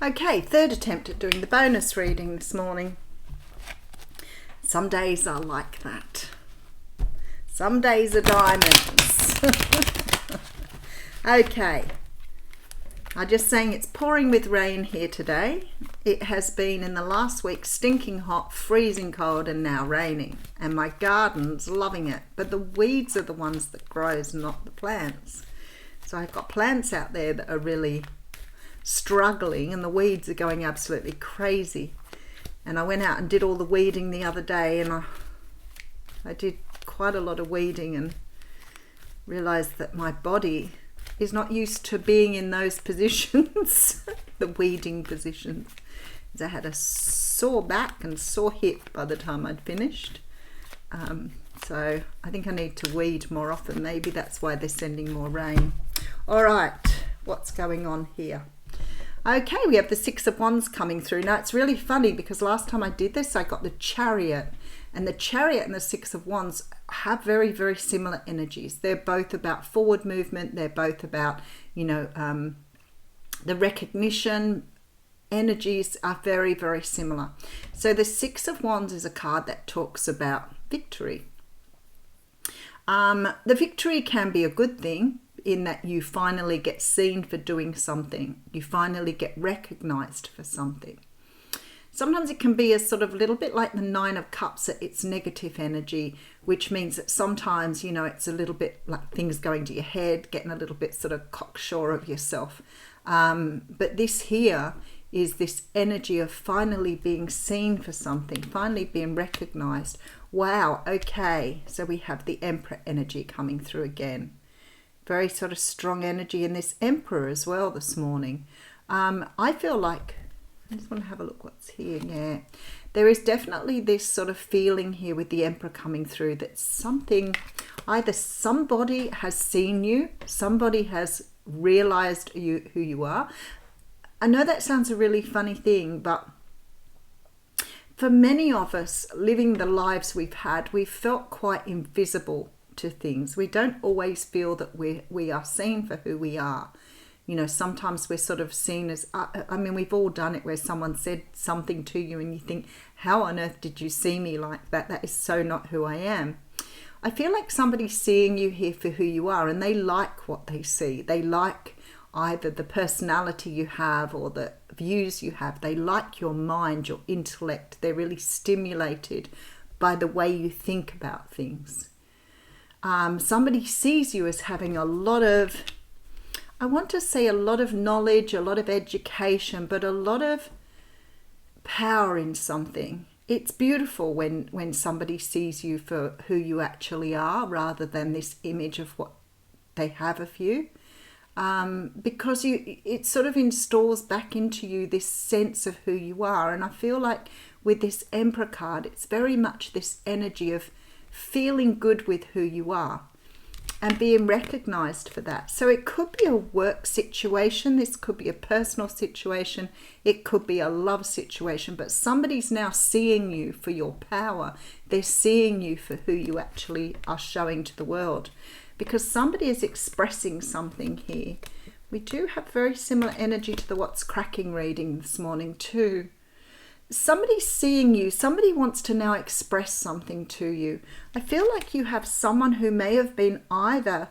Okay, third attempt at doing the bonus reading this morning. Some days are like that. Some days are diamonds. Okay, I'm just saying it's pouring with rain here today. It has been in the last week stinking hot, freezing cold, and now raining. And my garden's loving it. But the weeds are the ones that grows, not the plants. So I've got plants out there that are really struggling and the weeds are going absolutely crazy. And I went out and did all the weeding the other day, and I did quite a lot of weeding and realized that my body is not used to being in those positions, the weeding positions. I had a sore back and sore hip by the time I'd finished. So I think I need to weed more often. Maybe that's why they're sending more rain. All right, what's going on here? Okay, we have the Six of Wands coming through. Now, it's really funny because last time I did this, I got the Chariot. And the Chariot and the Six of Wands have very, very similar energies. They're both about forward movement. They're both about, the recognition. Energies are very, very similar. So the Six of Wands is a card that talks about victory. The victory can be a good thing, in that you finally get seen for doing something. You finally get recognized for something. Sometimes it can be a sort of little bit like the Nine of Cups at its negative energy, which means that sometimes, it's a little bit like things going to your head, getting a little bit sort of cocksure of yourself. But this here is this energy of finally being seen for something, finally being recognized. Wow, okay. So we have the Emperor energy coming through again. Very sort of strong energy in this Emperor as well this morning. I feel like, I just want to have a look what's here. Yeah, there is definitely this sort of feeling here with the Emperor coming through that something, either somebody has seen you, somebody has realized who you are. I know that sounds a really funny thing, but for many of us living the lives we've had, we've felt quite invisible to things. We don't always feel that we are seen for who we are. Sometimes we're sort of seen as, we've all done it where someone said something to you and you think, how on earth did you see me like that? That is so not who I am. I feel like somebody's seeing you here for who you are, and they like what they see. They like either the personality you have or the views you have. They like your mind, your intellect. They're really stimulated by the way you think about things. Somebody sees you as having a lot of, I want to say a lot of knowledge, a lot of education, but a lot of power in something. It's beautiful when somebody sees you for who you actually are rather than this image of what they have of you. Because it sort of installs back into you this sense of who you are. And I feel like with this Emperor card, it's very much this energy of feeling good with who you are and being recognized for that. So it could be a work situation, this could be a personal situation, it could be a love situation, but somebody's now seeing you for your power. They're seeing you for who you actually are showing to the world, because somebody is expressing something here. We do have very similar energy to the What's Cracking reading this morning too. Somebody's seeing you. Somebody wants to now express something to you. I feel like you have someone who may have been either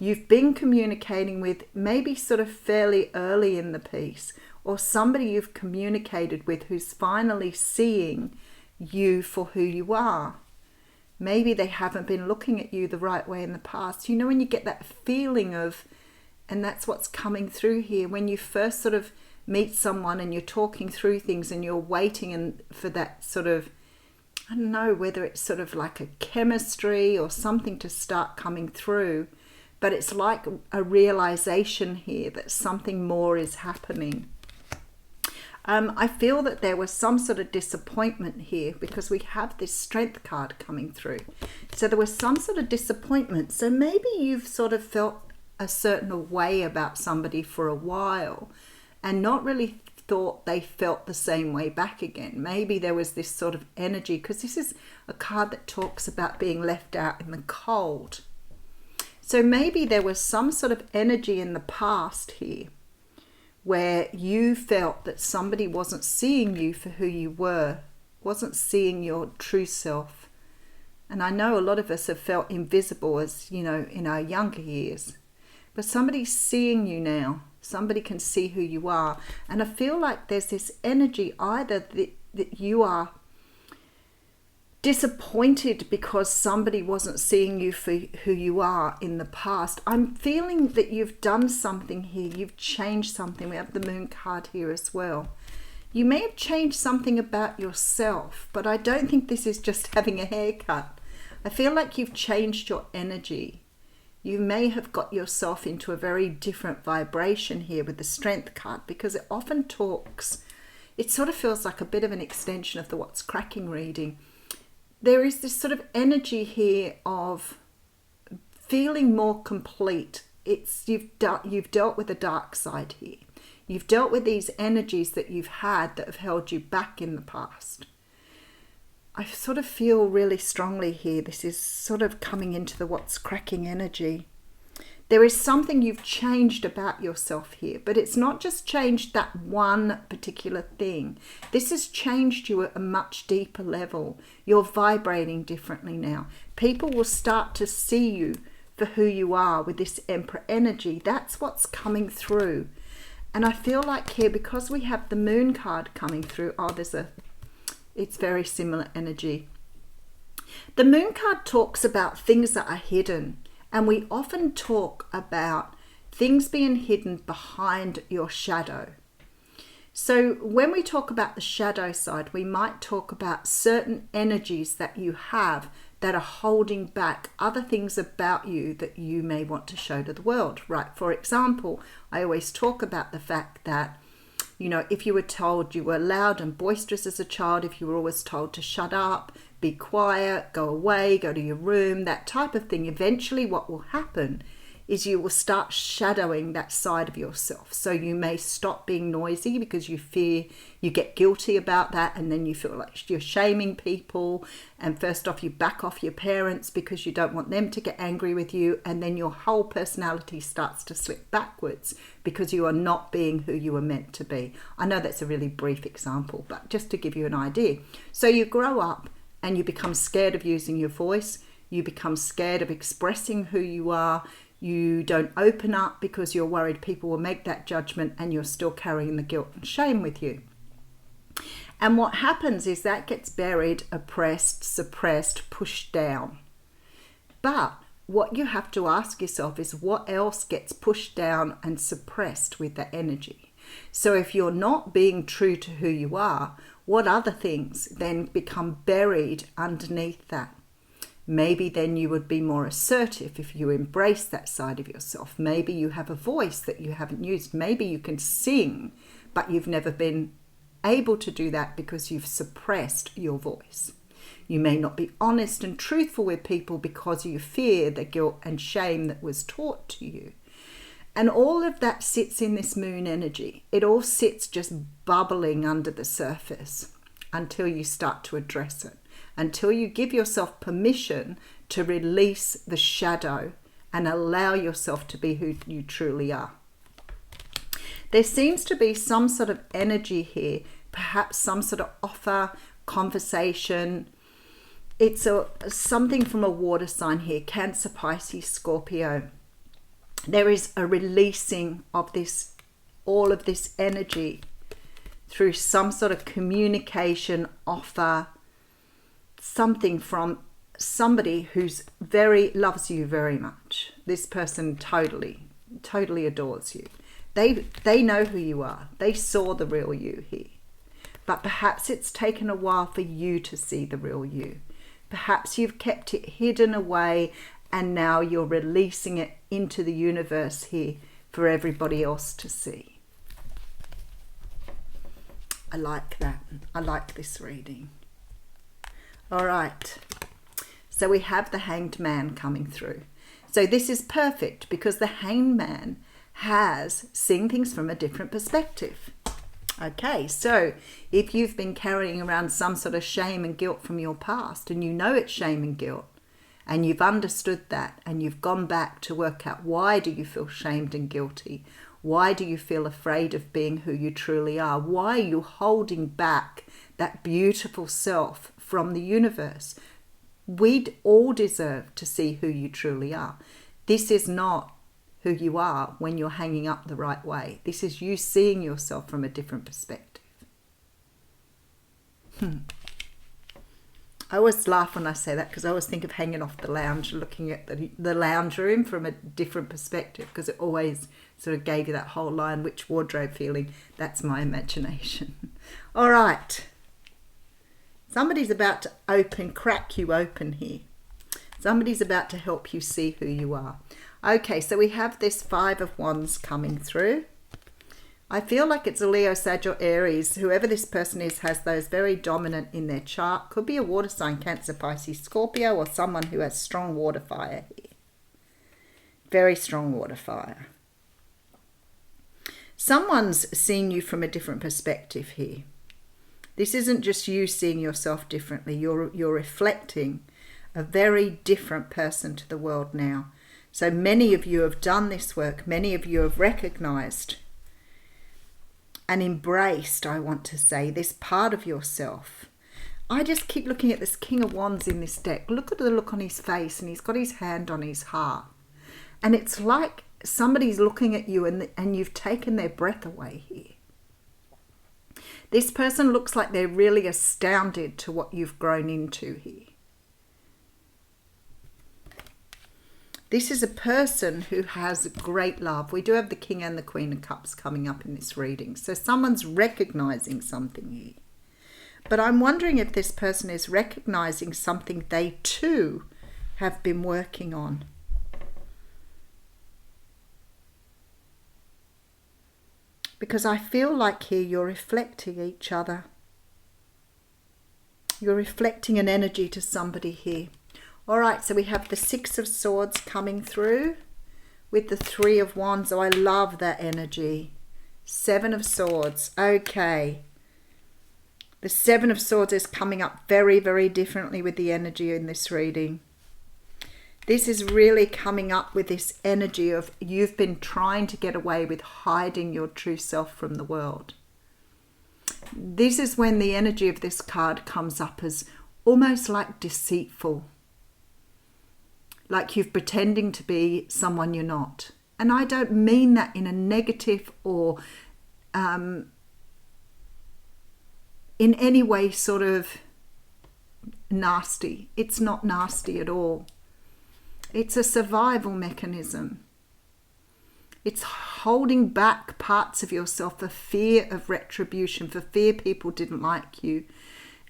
you've been communicating with maybe sort of fairly early in the piece, or somebody you've communicated with who's finally seeing you for who you are. Maybe they haven't been looking at you the right way in the past. When you get that feeling of, and that's what's coming through here, when you first sort of meet someone and you're talking through things and you're waiting for that sort of, I don't know whether it's sort of like a chemistry or something to start coming through, but it's like a realization here that something more is happening. I feel that there was some sort of disappointment here because we have this Strength card coming through. So there was some sort of disappointment. So maybe you've sort of felt a certain way about somebody for a while and not really thought they felt the same way back again. Maybe there was this sort of energy, because this is a card that talks about being left out in the cold. So maybe there was some sort of energy in the past here where you felt that somebody wasn't seeing you for who you were, wasn't seeing your true self. And I know a lot of us have felt invisible as, you know, in our younger years. But somebody's seeing you now. Somebody can see who you are. And I feel like there's this energy either that you are disappointed because somebody wasn't seeing you for who you are in the past. I'm feeling that you've done something here. You've changed something. We have the Moon card here as well. You may have changed something about yourself, but I don't think this is just having a haircut. I feel like you've changed your energy. You may have got yourself into a very different vibration here with the Strength card, because it often talks, it sort of feels like a bit of an extension of the What's Cracking reading. There is this sort of energy here of feeling more complete. You've dealt with the dark side here. You've dealt with these energies that you've had that have held you back in the past. I sort of feel really strongly here. This is sort of coming into the What's Cracking energy. There is something you've changed about yourself here, but it's not just changed that one particular thing. This has changed you at a much deeper level. You're vibrating differently now. People will start to see you for who you are with this Emperor energy. That's what's coming through. And I feel like here, because we have the Moon card coming through, it's very similar energy. The Moon card talks about things that are hidden, and we often talk about things being hidden behind your shadow. So when we talk about the shadow side, we might talk about certain energies that you have that are holding back other things about you that you may want to show to the world, right? For example, I always talk about the fact that, you know, if you were told you were loud and boisterous as a child, if you were always told to shut up, be quiet, go away, go to your room, that type of thing, eventually what will happen is you will start shadowing that side of yourself. So you may stop being noisy because you fear, you get guilty about that, and then you feel like you're shaming people. And first off, you back off your parents because you don't want them to get angry with you. And then your whole personality starts to slip backwards because you are not being who you were meant to be. I know that's a really brief example, but just to give you an idea. So you grow up and you become scared of using your voice. You become scared of expressing who you are. You don't open up because you're worried people will make that judgment, and you're still carrying the guilt and shame with you. And what happens is that gets buried, oppressed, suppressed, pushed down. But what you have to ask yourself is what else gets pushed down and suppressed with that energy? So if you're not being true to who you are, what other things then become buried underneath that? Maybe then you would be more assertive if you embrace that side of yourself. Maybe you have a voice that you haven't used. Maybe you can sing, but you've never been able to do that because you've suppressed your voice. You may not be honest and truthful with people because you fear the guilt and shame that was taught to you. And all of that sits in this Moon energy. It all sits just bubbling under the surface until you start to address it. Until you give yourself permission to release the shadow and allow yourself to be who you truly are. There seems to be some sort of energy here, perhaps some sort of offer, conversation. It's something from a water sign here, Cancer, Pisces, Scorpio. There is a releasing of this, all of this energy through some sort of communication, offer, something from somebody who's loves you very much. This person totally adores you. They know who you are. They saw the real you here. But perhaps it's taken a while for you to see the real you. Perhaps you've kept it hidden away, and now you're releasing it into the universe here for everybody else to see. I like that. I like this reading. All right, so we have the Hanged Man coming through. So this is perfect because the Hanged Man has seen things from a different perspective. Okay, so if you've been carrying around some sort of shame and guilt from your past, and you know it's shame and guilt, and you've understood that, and you've gone back to work out why do you feel shamed and guilty? Why do you feel afraid of being who you truly are? Why are you holding back that beautiful self from the universe? We'd all deserve to see who you truly are. This is not who you are when you're hanging up the right way. This is you seeing yourself from a different perspective. I always laugh when I say that because I always think of hanging off the lounge, looking at the lounge room from a different perspective, because it always sort of gave you that whole line, which wardrobe feeling. That's my imagination. All right. Somebody's about to crack you open here. Somebody's about to help you see who you are. Okay, so we have this 5 of Wands coming through. I feel like it's a Leo, Sag or Aries. Whoever this person is has those very dominant in their chart. Could be a water sign, Cancer, Pisces, Scorpio, or someone who has strong water fire here. Very strong water fire. Someone's seeing you from a different perspective here. This isn't just you seeing yourself differently. You're reflecting a very different person to the world now. So many of you have done this work. Many of you have recognized and embraced, I want to say, this part of yourself. I just keep looking at this King of Wands in this deck. Look at the look on his face, and he's got his hand on his heart. And it's like somebody's looking at you and you've taken their breath away here. This person looks like they're really astounded to what you've grown into here. This is a person who has great love. We do have the King and the Queen of Cups coming up in this reading. So someone's recognizing something here. But I'm wondering if this person is recognizing something they too have been working on. Because I feel like here you're reflecting each other. You're reflecting an energy to somebody here. All right, so we have the 6 of Swords coming through with the 3 of Wands. Oh, I love that energy. 7 of Swords. Okay. The 7 of Swords is coming up very, very differently with the energy in this reading. This is really coming up with this energy of you've been trying to get away with hiding your true self from the world. This is when the energy of this card comes up as almost like deceitful. Like you're pretending to be someone you're not. And I don't mean that in a negative or in any way sort of nasty. It's not nasty at all. It's a survival mechanism. It's holding back parts of yourself for fear of retribution, for fear people didn't like you.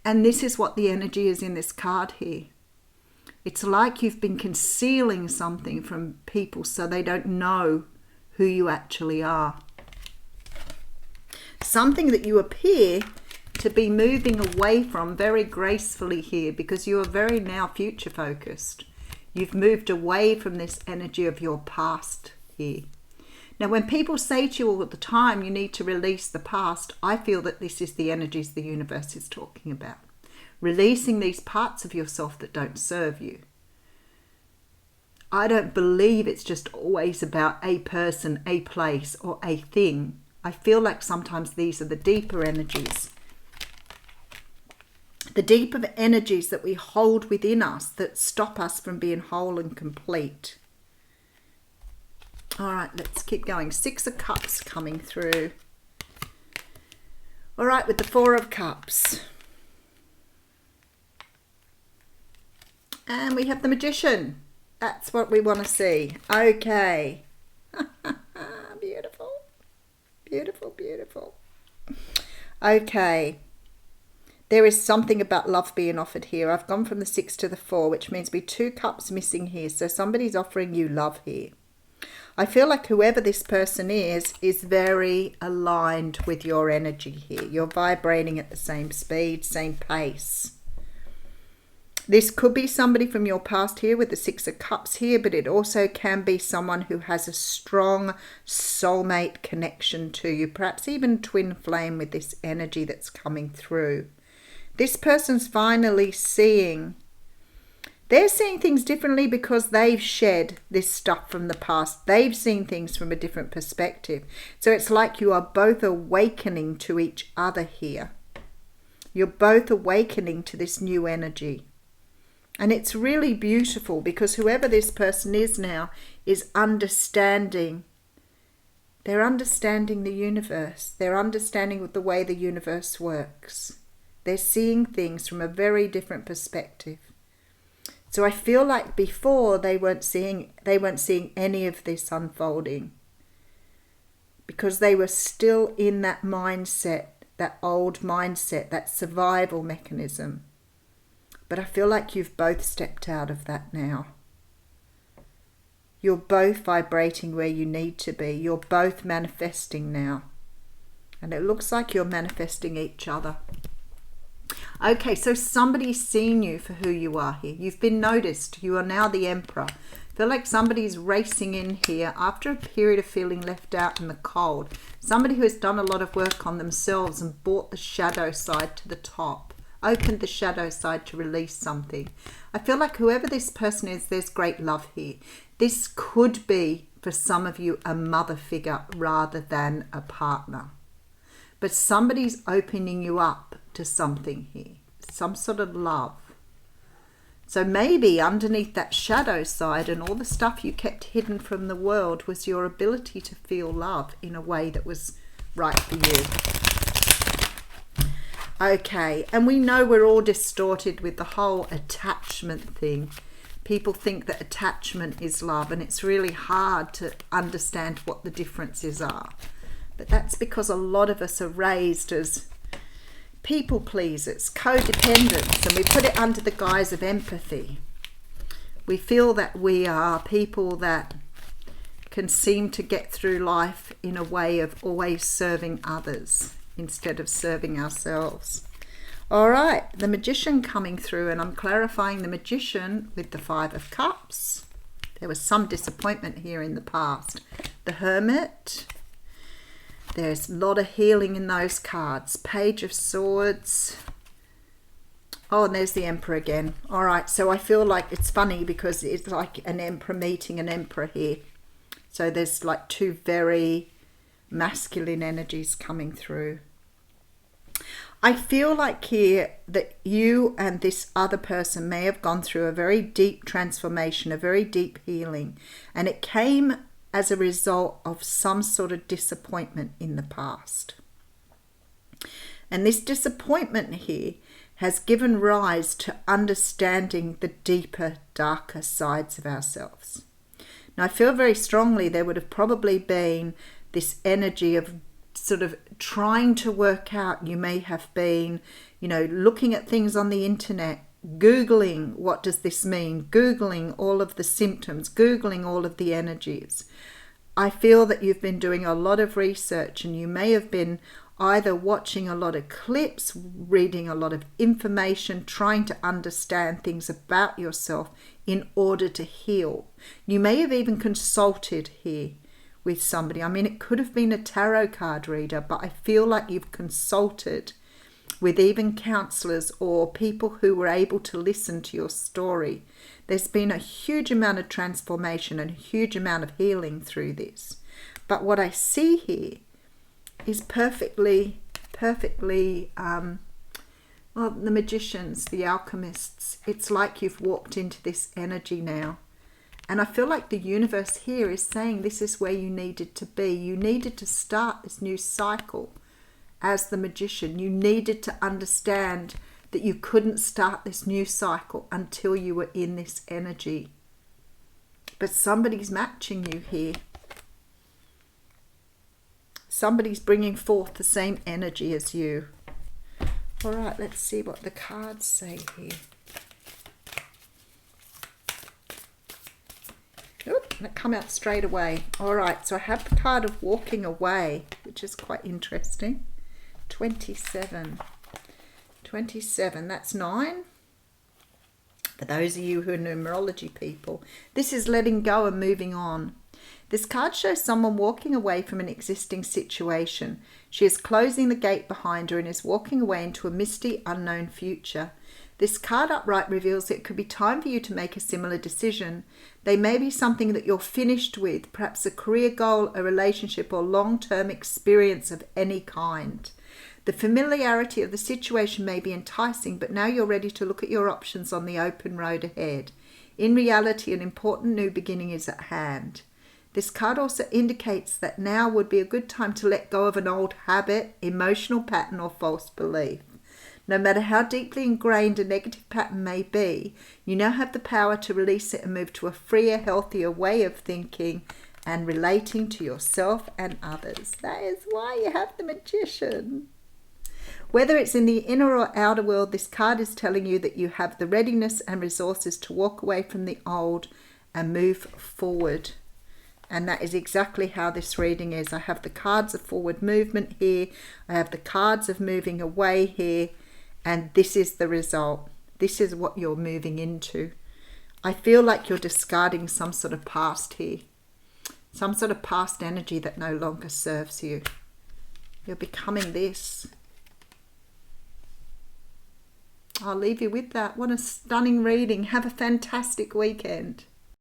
And this is what the energy is in this card here. It's like you've been concealing something from people so they don't know who you actually are. Something that you appear to be moving away from very gracefully here because you are very now future focused. You've moved away from this energy of your past here. Now, when people say to you all the time you need to release the past, I feel that this is the energies the universe is talking about. Releasing these parts of yourself that don't serve you. I don't believe it's just always about a person, a place, or a thing. I feel like sometimes these are the deeper energies. The deeper energies that we hold within us that stop us from being whole and complete. All right, let's keep going. 6 of Cups coming through. All right, with the 4 of Cups. And we have the Magician. That's what we want to see. Okay. Beautiful. Beautiful, beautiful. Okay. There is something about love being offered here. I've gone from the 6 to the 4, which means we 2 cups missing here. So somebody's offering you love here. I feel like whoever this person is very aligned with your energy here. You're vibrating at the same speed, same pace. This could be somebody from your past here with the 6 of Cups here, but it also can be someone who has a strong soulmate connection to you, perhaps even twin flame with this energy that's coming through. This person's finally seeing They're seeing things differently because they've shed this stuff from the past. They've seen things from a different perspective. So it's like you are both awakening to each other here. You're both awakening to this new energy. And it's really beautiful because whoever this person is now is understanding. They're understanding the universe. They're understanding the way the universe works. They're seeing things from a very different perspective. So I feel like before they weren't seeing any of this unfolding because they were still in that mindset, that old mindset, that survival mechanism. But I feel like you've both stepped out of that now. You're both vibrating where you need to be. You're both manifesting now. And it looks like you're manifesting each other. Okay, so somebody's seen you for who you are here. You've been noticed. You are now the Emperor. I feel like somebody's racing in here after a period of feeling left out in the cold. Somebody who has done a lot of work on themselves and brought the shadow side to the top. Opened the shadow side to release something. I feel like whoever this person is, there's great love here. This could be, for some of you, a mother figure rather than a partner. But somebody's opening you up to something here. Some sort of love. So maybe underneath that shadow side and all the stuff you kept hidden from the world was your ability to feel love in a way that was right for you. Okay, and we know we're all distorted with the whole attachment thing. People think that attachment is love, and it's really hard to understand what the differences are. But that's because a lot of us are raised as people pleasers, codependents, and we put it under the guise of empathy. We feel that we are people that can seem to get through life in a way of always serving others instead of serving ourselves. All right, the Magician coming through, and I'm clarifying the Magician with the Five of Cups. There was some disappointment here in the past. The Hermit. There's a lot of healing in those cards. Page of Swords. Oh, and there's the Emperor again. All right, so I feel like it's funny because it's like an Emperor meeting an Emperor here. So there's like two very masculine energies coming through. I feel like here that you and this other person may have gone through a very deep transformation, a very deep healing, and it came as a result of some sort of disappointment in the past. And this disappointment here has given rise to understanding the deeper, darker sides of ourselves. Now, I feel very strongly there would have probably been this energy of sort of trying to work out. You may have been, looking at things on the internet, Googling, what does this mean? Googling all of the symptoms, Googling all of the energies. I feel that you've been doing a lot of research, and you may have been either watching a lot of clips, reading a lot of information, trying to understand things about yourself in order to heal. You may have even consulted here with somebody. I mean, it could have been a tarot card reader, but I feel like you've consulted with even counselors or people who were able to listen to your story. There's been a huge amount of transformation and a huge amount of healing through this. But what I see here is perfectly, the magicians, the alchemists, it's like you've walked into this energy now. And I feel like the universe here is saying this is where you needed to be. You needed to start this new cycle as the Magician. You needed to understand that you couldn't start this new cycle until you were in this energy. But somebody's matching you here. Somebody's bringing forth the same energy as you. All right, let's see what the cards say here. Oop, and it come out straight away. All right, so I have the card of walking away, which is quite interesting. 27. 27, that's 9. For those of you who are numerology people, this is letting go and moving on. This card shows someone walking away from an existing situation. She is closing the gate behind her and is walking away into a misty, unknown future. This card upright reveals it could be time for you to make a similar decision. They may be something that you're finished with, perhaps a career goal, a relationship, or long-term experience of any kind. The familiarity of the situation may be enticing, but now you're ready to look at your options on the open road ahead. In reality, an important new beginning is at hand. This card also indicates that now would be a good time to let go of an old habit, emotional pattern, or false belief. No matter how deeply ingrained a negative pattern may be, you now have the power to release it and move to a freer, healthier way of thinking and relating to yourself and others. That is why you have the Magician. Whether it's in the inner or outer world, this card is telling you that you have the readiness and resources to walk away from the old and move forward. And that is exactly how this reading is. I have the cards of forward movement here. I have the cards of moving away here. And this is the result. This is what you're moving into. I feel like you're discarding some sort of past here. Some sort of past energy that no longer serves you. You're becoming this. I'll leave you with that. What a stunning reading. Have a fantastic weekend.